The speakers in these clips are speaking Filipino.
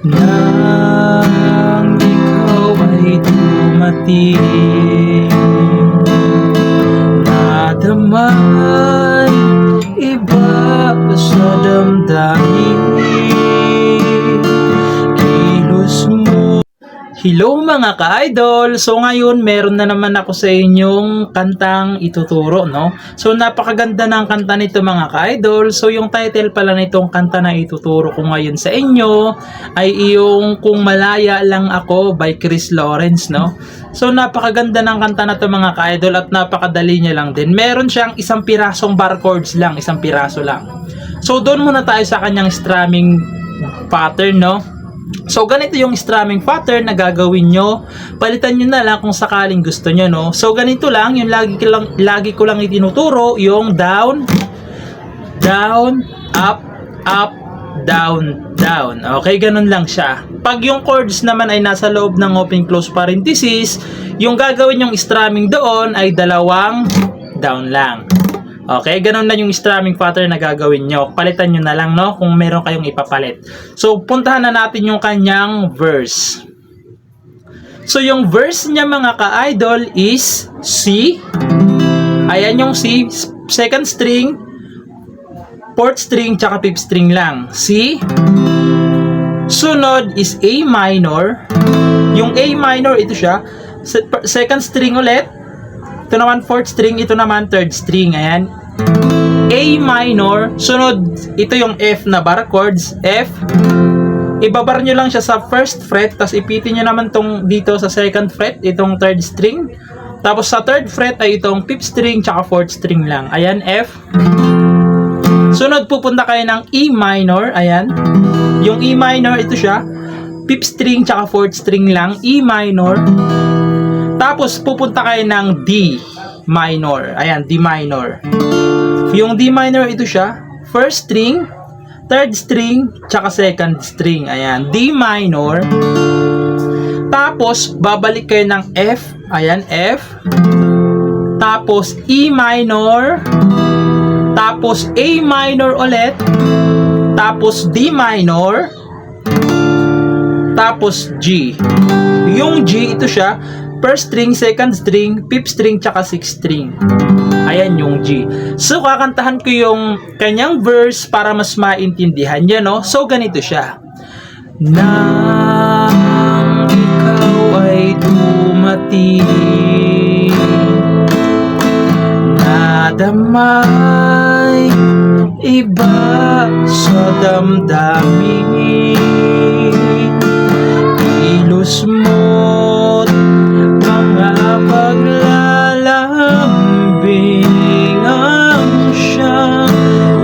Nang ikaw ay dumating, nadamay iba sa damdamin, kilos mo. Hello mga ka-idol! So ngayon meron na naman ako sa inyong kantang ituturo, no? So napakaganda ng kanta nito mga ka-idol. So yung title pala nitong kanta na ituturo ko ngayon sa inyo ay yung Kung Malaya Lang Ako by Chris Lawrence, no? So napakaganda ng kanta na to mga ka-idol at napakadali niya lang din. Meron siyang isang pirasong bar chords lang, isang piraso lang. So doon muna tayo sa kanyang strumming pattern, no? So ganito yung strumming pattern na gagawin nyo. Palitan nyo na lang kung sakaling gusto nyo, no? So ganito lang, yung lagi ko lang itinuturo, yung down, down, up, up, down, down. Okay, ganun lang siya. Pag yung chords naman ay nasa loob ng open close parenthesis, yung gagawin yung strumming doon ay dalawang down lang. Okay, ganun na yung strumming pattern na gagawin nyo. Palitan nyo na lang, no? Kung meron kayong ipapalit. So, puntahan na natin yung kanyang verse. So, yung verse niya mga ka-idol is C. Ayan yung C. Second string, fourth string, tsaka fifth string lang. C. Sunod is A minor. Yung A minor, ito siya. Second string ulit. Ito naman fourth string, ito naman third string. Ayan. A minor. Sunod, ito yung F na bar chords. F. Ibabar nyo lang siya sa first fret. Tapos ipitin nyo naman tong dito sa second fret. Itong third string. Tapos sa third fret ay itong fifth string tsaka fourth string lang. Ayan, F. Sunod, pupunta kayo ng E minor. Ayan. Yung E minor, ito siya. Fifth string tsaka fourth string lang. E minor. Tapos, pupunta kayo ng D minor. Ayan, D minor. Yung D minor, ito siya. First string, third string, tsaka second string. Ayan, D minor. Tapos, babalik kayo ng F. Ayan, F. Tapos, E minor. Tapos, A minor ulit. Tapos, D minor. Tapos, G. Yung G, ito siya. First string, second string, fifth string, tsaka sixth string. Ayan yung G. So, kakantahan ko yung kanyang verse para mas maintindihan nyo, no? So, ganito siya. Nang ikaw ay dumating, nadamay iba sa damdamin, kilos mo't mga paglalambing ang siyang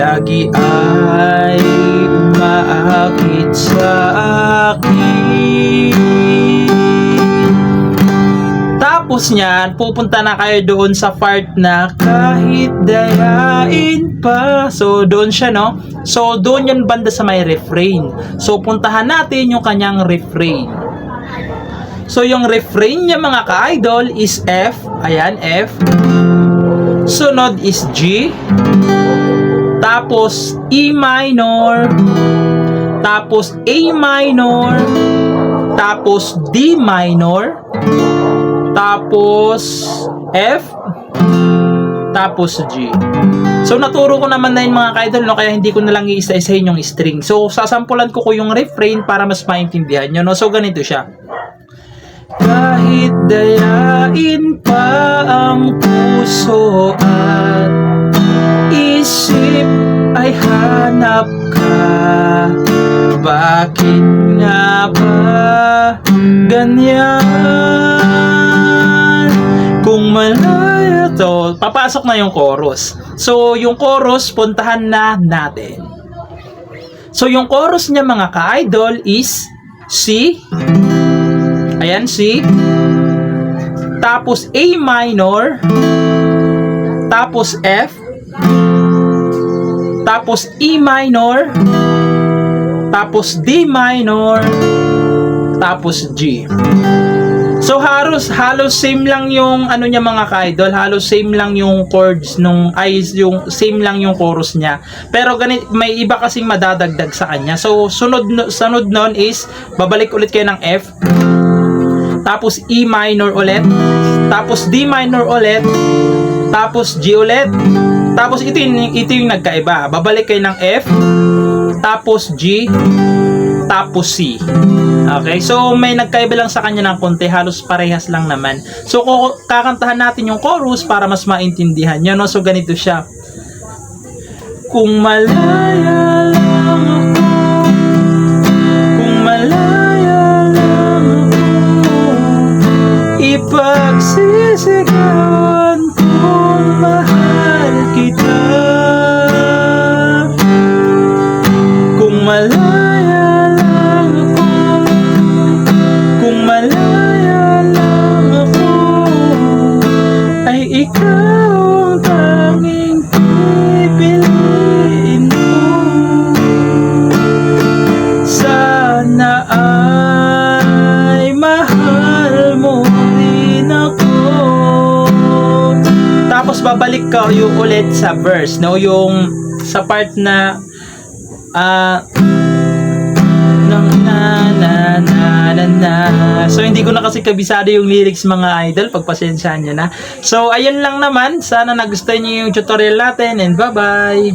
lagi ay umaakit sa akin. Tapos niyan, pupunta na kayo doon sa part na kahit dayain pa. So, doon siya, no? So, doon yun banda sa may refrain. So, puntahan natin yung kanyang refrain. So, yung refrain niya mga ka-idol is F. Ayan, F. Sunod is G. Tapos, E minor. Tapos, A minor. Tapos, D minor. Tapos, F. Tapos, G. So, naturo ko naman na yun mga ka-idol, no? Kaya hindi ko na lang iisa-isahin yung string. So, sasampulan ko yung refrain para mas maintindihan nyo, no? So, ganito siya. Kahit dayain pa ang puso at isip ay hanap ka, bakit nga ba ganyan? Kung malaya to, papasok na yung chorus. So, yung chorus, puntahan na natin. So, yung chorus niya mga ka-idol is C. Ayan, C. Tapos A minor. Tapos F. Tapos E minor. Tapos D minor. Tapos G. So halos same lang yung ano niya mga ka-idol, halos same lang yung chords nung yung same lang yung chorus niya. Pero may iba kasing madadagdag sa kanya. So sunod nun is babalik ulit kayo ng F. Tapos E minor ulit. Tapos D minor ulit. Tapos G ulit. Tapos ito yung nagkaiba. Babalik kayo ng F. Tapos G. Tapos C. Okay, so may nagkaiba lang sa kanya ng konti, halos parehas lang naman. So kakantahan natin yung chorus para mas maintindihan nyo, no? So ganito siya. Kung malaya lang ako, kung malaya lang ako, ipagsisigawan kung mahal kita. Kung malaya lang ako, kung malaya lang ako, ay ikaw ang tanging pipiliin mo. Sana ay mahal mo rin ako. Tapos babalik ka yung ulit sa verse, no? Yung sa part na so hindi ko na kasi kabisado yung lyrics mga idol, pagpasensyahan nyo na. So ayun lang naman, sana nagustuhan nyo yung tutorial natin and bye bye.